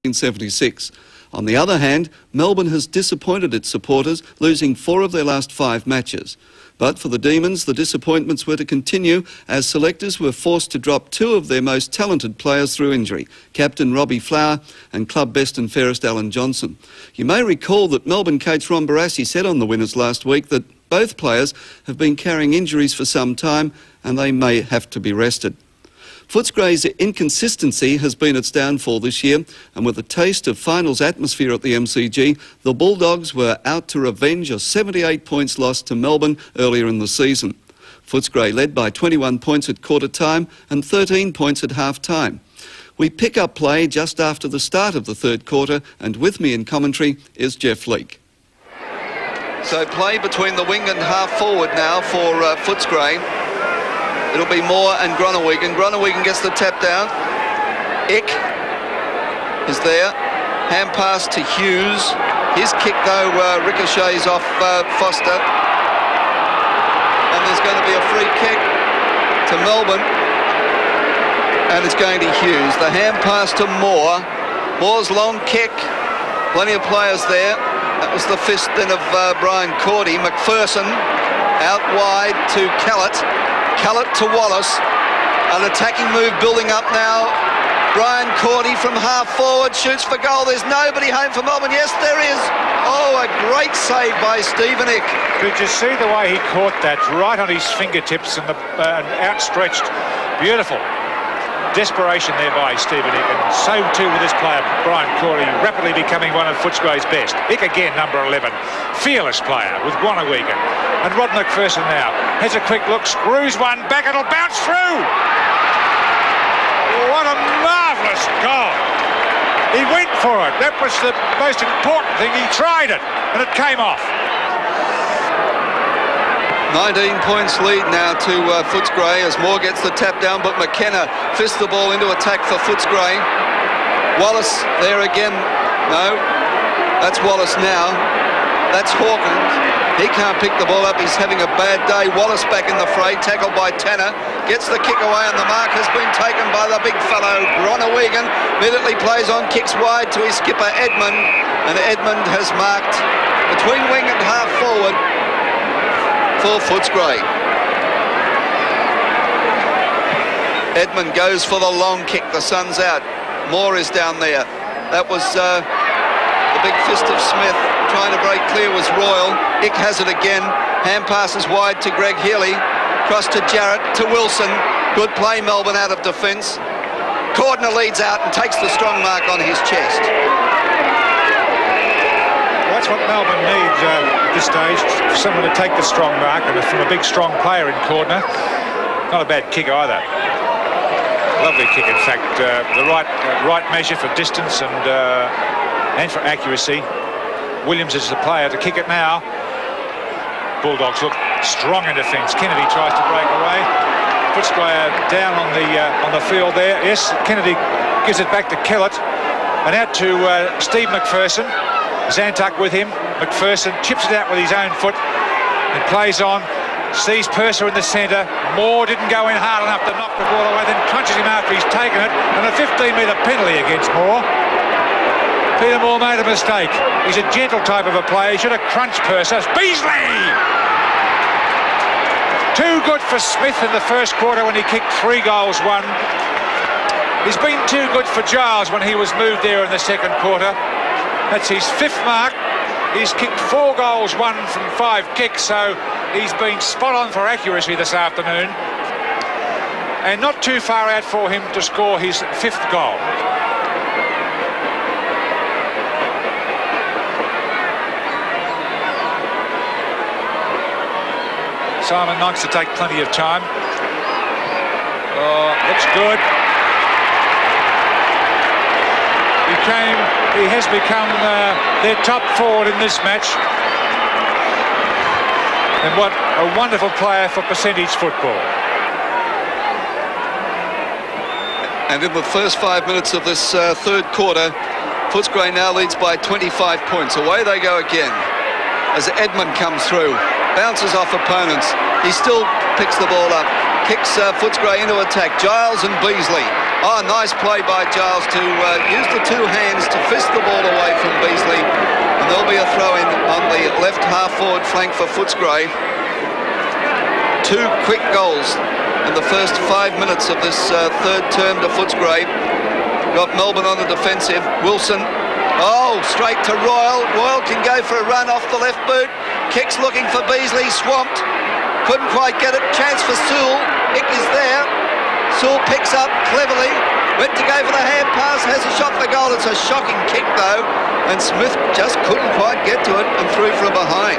1976. On the other hand, Melbourne has disappointed its supporters, losing 4 of their last 5 matches. But for the Demons, the disappointments were to continue as selectors were forced to drop 2 of their most talented players through injury, captain Robbie Flower and club best and fairest Alan Johnson. You may recall that Melbourne coach Ron Barassi said on the Winners last week that both players have been carrying injuries for some time and they may have to be rested. Footscray's inconsistency has been its downfall this year, and with a taste of finals atmosphere at the MCG, the Bulldogs were out to revenge a 78 points loss to Melbourne earlier in the season. Footscray led by 21 points at quarter time and 13 points at half time. We pick up play just after the start of the third quarter, and with me in commentary is Jeff Leake. So play between the wing and half forward now for Footscray. It'll be Moore and Groenewegen. Groenewegen gets the tap down. Eck is there. Hand pass to Hughes. His kick, though, ricochets off Foster. And there's going to be a free kick to Melbourne. And it's going to Hughes. The hand pass to Moore. Moore's long kick. Plenty of players there. That was the fist then of Brian Cordy. McPherson out wide to Kellett. Kellett to Wallace. An attacking move building up now. Brian Cordy from half forward shoots for goal. There's nobody home for Melbourne. Yes, there is. Oh, a great save by Stephen Eck. Did you see the way he caught that right on his fingertips and outstretched? Beautiful. Desperation there by Stephen Eck, and so too with this player, Brian Cordy, rapidly becoming one of Footscray's best. Eck again, number 11. Fearless player with Groenewegen. And Rod McPherson now has a quick look, screws one back, it'll bounce through! What a marvellous goal! He went for it. That was the most important thing. He tried it, and it came off. 19 points lead now to Footscray as Moore gets the tap down, but McKenna fists the ball into attack for Footscray. Wallace there again. No, that's Wallace now. That's Hawkins. He can't pick the ball up. He's having a bad day. Wallace back in the fray, tackled by Tanner. Gets the kick away, and the mark has been taken by the big fellow, Groenewegen. Immediately plays on, kicks wide to his skipper, Edmund. And Edmund has marked between wing and half forward for Footscray. Edmund goes for the long kick. The sun's out. Moore is down there. That was the big fist of Smith. Trying to break clear was Royal. Ick has it again. Hand passes wide to Greg Healy. Cross to Jarrett, to Wilson. Good play, Melbourne out of defence. Cordner leads out and takes the strong mark on his chest. That's what Melbourne needs at this stage, someone to take the strong mark, and from a big strong player in Cordner. Not a bad kick either. Lovely kick, in fact. The right measure for distance and for accuracy. Williams is the player to kick it now. Bulldogs look strong in defence. Kennedy tries to break away. Footscray down on the field there. Yes, Kennedy gives it back to Kellett and out to Steve McPherson. Zantuck with him. McPherson chips it out with his own foot and plays on. Sees Purser in the centre. Moore didn't go in hard enough to knock the ball away, then crunches him after he's taken it, and a 15-metre penalty against Moore. Peter Moore made a mistake. He's a gentle type of a player. He should have crunched Purser. Beasley! Too good for Smith in the first quarter when he kicked 3 goals, 1. He's been too good for Giles when he was moved there in the second quarter. That's his 5th mark. He's kicked 4 goals, 1 from 5 kicks, so he's been spot on for accuracy this afternoon. And not too far out for him to score his 5th goal. Simon Knox to take plenty of time. Oh, looks good. He has become their top forward in this match. And what a wonderful player for percentage football. And in the first 5 minutes of this third quarter, Footscray now leads by 25 points. Away they go again as Edmund comes through. Bounces off opponents. He still picks the ball up. Kicks Footscray into attack. Giles and Beasley. Oh, nice play by Giles to use the two hands to fist the ball away from Beasley. And there'll be a throw-in on the left half-forward flank for Footscray. 2 quick goals in the first 5 minutes of this third term to Footscray. Got Melbourne on the defensive. Wilson, oh, straight to Royal. Royal can go for a run off the left boot. Kicks looking for Beasley, swamped. Couldn't quite get it. Chance for Sewell. Ick is there. Sewell picks up cleverly. Went to go for the hand pass. Has a shot for goal. It's a shocking kick though. And Smith just couldn't quite get to it and threw from behind.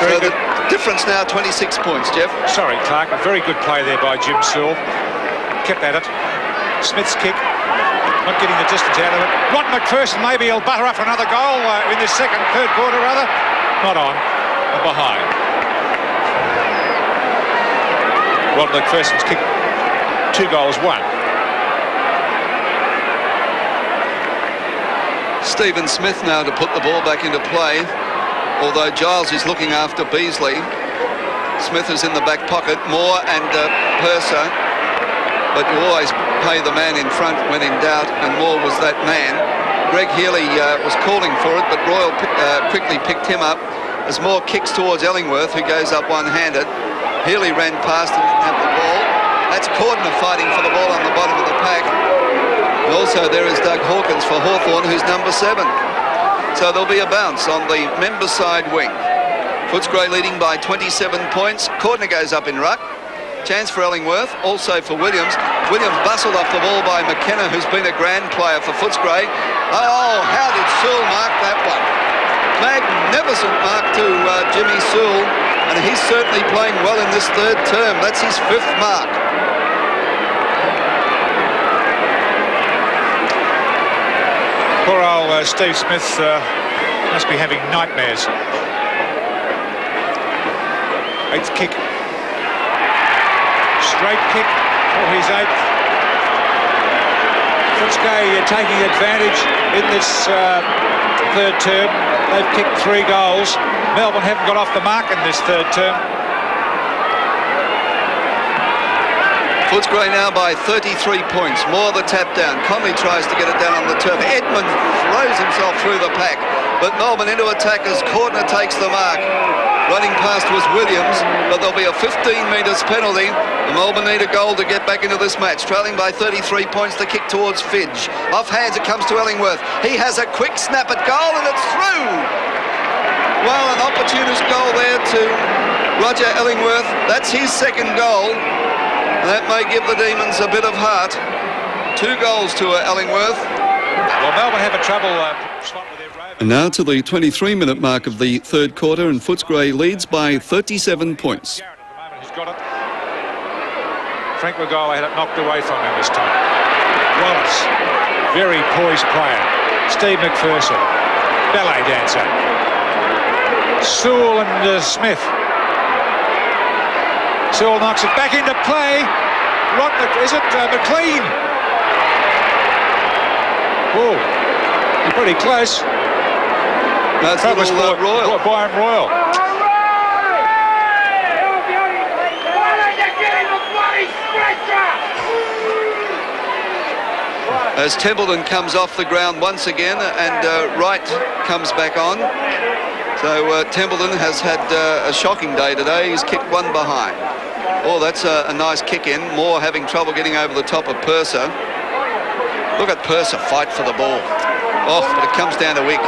So the difference now 26 points, Jeff. Sorry, Clark. A very good play there by Jim Sewell. Kept at it. Smith's kick. Not getting the distance out of it. Rod McPherson, maybe he'll butter up another goal in this third quarter rather. Not on. Behind. Rod McPherson's kick. 2 goals, 1. Stephen Smith now to put the ball back into play. Although Giles is looking after Beasley. Smith is in the back pocket. Moore and Purser. But you always pay the man in front when in doubt, and Moore was that man. Greg Healy was calling for it, but Royal quickly picked him up as Moore kicks towards Ellingworth, who goes up one-handed. Healy ran past and didn't have the ball. That's Cordner fighting for the ball on the bottom of the pack. And also there is Doug Hawkins for Hawthorn, who's number 7. So there'll be a bounce on the member side wing. Footscray leading by 27 points. Cordner goes up in ruck. Chance for Ellingworth, also for Williams. Williams bustled off the ball by McKenna, who's been a grand player for Footscray. Oh, how did Sewell mark that one? Magnificent mark to Jimmy Sewell, and he's certainly playing well in this third term. That's his 5th mark. Poor old Steve Smith must be having nightmares. 8th kick. Straight kick for his 8th. Footscray taking advantage in this third term. They've kicked 3 goals. Melbourne haven't got off the mark in this third term. Footscray now by 33 points. More the tap down. Conley tries to get it down on the turf. Edmund throws himself through the pack. But Melbourne into attack as Cordner takes the mark. Running past was Williams, but there'll be a 15 metres penalty. The Melbourne need a goal to get back into this match. Trailing by 33 points, the kick towards Fidge. Off hands, it comes to Ellingworth. He has a quick snap at goal, and it's through. Well, an opportunist goal there to Roger Ellingworth. That's his 2nd goal. That may give the Demons a bit of heart. 2 goals to Ellingworth. Well, Melbourne have a trouble slot with their rover. And now to the 23-minute mark of the third quarter, and Footscray leads by 37 points. Garrett at the moment, who's got it. Frank Magola had it knocked away from him this time. Wallace, very poised player. Steve McPherson, ballet dancer. Sewell and Smith. Sewell knocks it back into play. Is it McLean? Oh, you're pretty close. That's that was Royal. Byron Royal. As Templeton comes off the ground once again, and Wright comes back on. So Templeton has had a shocking day today. He's kicked 1 behind. Oh, that's a nice kick in. Moore having trouble getting over the top of Purser. Look at Purser fight for the ball. Oh, but it comes down to Wick,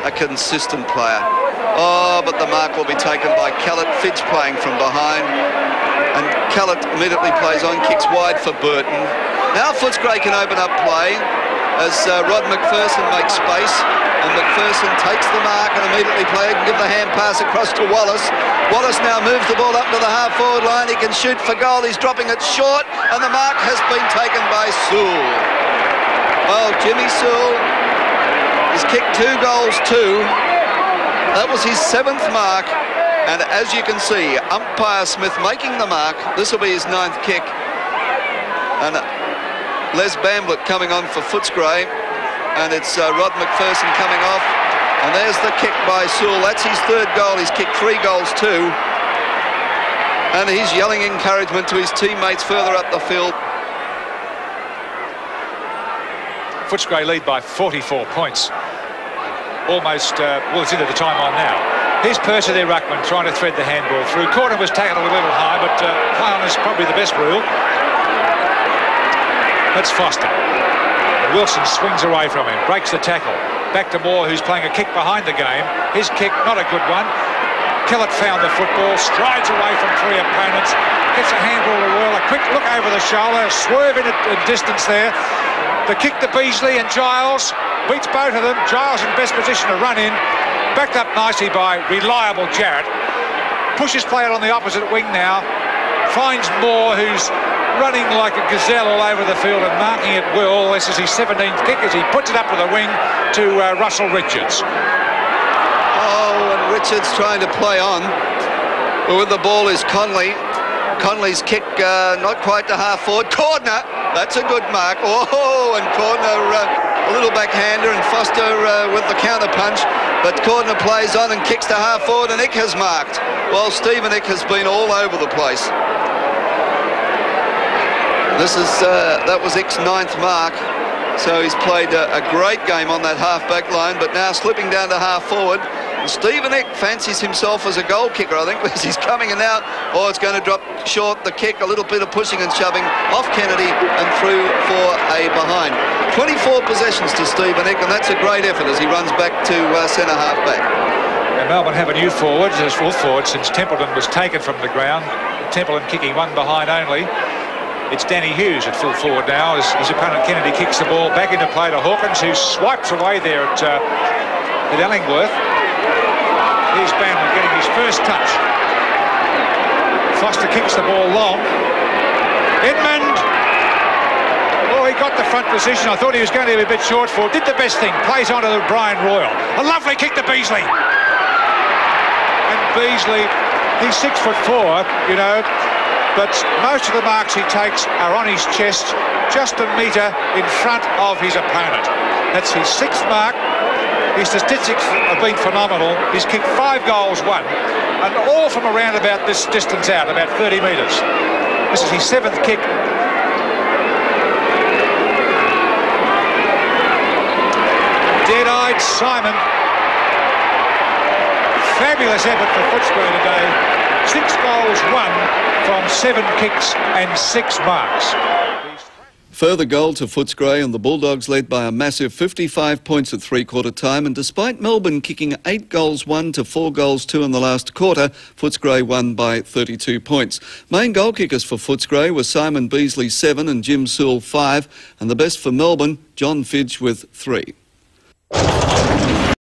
a consistent player. Oh, but the mark will be taken by Callett. Fitch playing from behind. And Callett immediately plays on, kicks wide for Burton. Now Footscray can open up play as Rod McPherson makes space. And McPherson takes the mark and immediately can give the hand pass across to Wallace. Wallace now moves the ball up to the half-forward line. He can shoot for goal. He's dropping it short, and the mark has been taken by Sewell. Well, Jimmy Sewell has kicked 2 goals too. That was his 7th mark, and as you can see, umpire Smith making the mark. This will be his 9th kick, and Les Bamblett coming on for Footscray. And it's Rod McPherson coming off. And there's the kick by Sewell. That's his 3rd goal. He's kicked 3 goals too. And he's yelling encouragement to his teammates further up the field. Footscray lead by 44 points. Almost, well, it's into the time on now. Here's Percy, their ruckman, trying to thread the handball through. Corner was tackled a little high, but high on is probably the best rule. That's Foster. Wilson swings away from him, breaks the tackle. Back to Moore, who's playing a kick behind the game. His kick, not a good one. Kellett found the football, strides away from three opponents, gets a handball to Royal, a quick look over the shoulder, swerve in distance there. The kick to Beasley, and Giles beats both of them. Giles in best position to run in, backed up nicely by reliable Jarrett. Pushes play out on the opposite wing now, finds Moore, who's running like a gazelle all over the field and marking it well. This is his 17th kick as he puts it up to the wing to Russell Richards. Oh, and Richards trying to play on. But with the ball is Conley. Conley's kick not quite to half forward. Cordner, that's a good mark. Oh, and Cordner a little backhander, and Foster with the counter punch. But Cordner plays on and kicks to half forward, and Ick has marked. Well, Stephen Ick has been all over the place. That was Ick's 9th mark. So he's played a great game on that half-back line, but now slipping down to half-forward. Stephen Ick fancies himself as a goal kicker, I think, because he's coming in out. Oh, it's going to drop short. The kick, a little bit of pushing and shoving off Kennedy and through for a behind. 24 possessions to Stephen Ick, and that's a great effort as he runs back to centre half-back. And Melbourne have a new forward, as full forward, since Templeton was taken from the ground. Templeton kicking one behind only. It's Danny Hughes at full forward now as his opponent Kennedy kicks the ball back into play to Hawkins, who swipes away there at Ellingworth. Here's Bamley getting his first touch. Foster kicks the ball long. Edmund! Oh, he got the front position. I thought he was going to be a bit short for it. Did the best thing. Plays on to Brian Royal. A lovely kick to Beasley. And Beasley, he's 6'4", you know, but most of the marks he takes are on his chest, just a metre in front of his opponent. That's his 6th mark. His statistics have been phenomenal. He's kicked 5 goals, 1, and all from around about this distance out, about 30 metres. This is his 7th kick. Dead-eyed Simon. Fabulous effort for Footscray today. 6 goals, 1 from 7 kicks and 6 marks. Further goal to Footscray, and the Bulldogs led by a massive 55 points at three-quarter time, and despite Melbourne kicking 8 goals 1 to 4 goals 2 in the last quarter, Footscray won by 32 points. Main goal kickers for Footscray were Simon Beasley 7 and Jim Sewell 5, and the best for Melbourne, John Fidge with 3.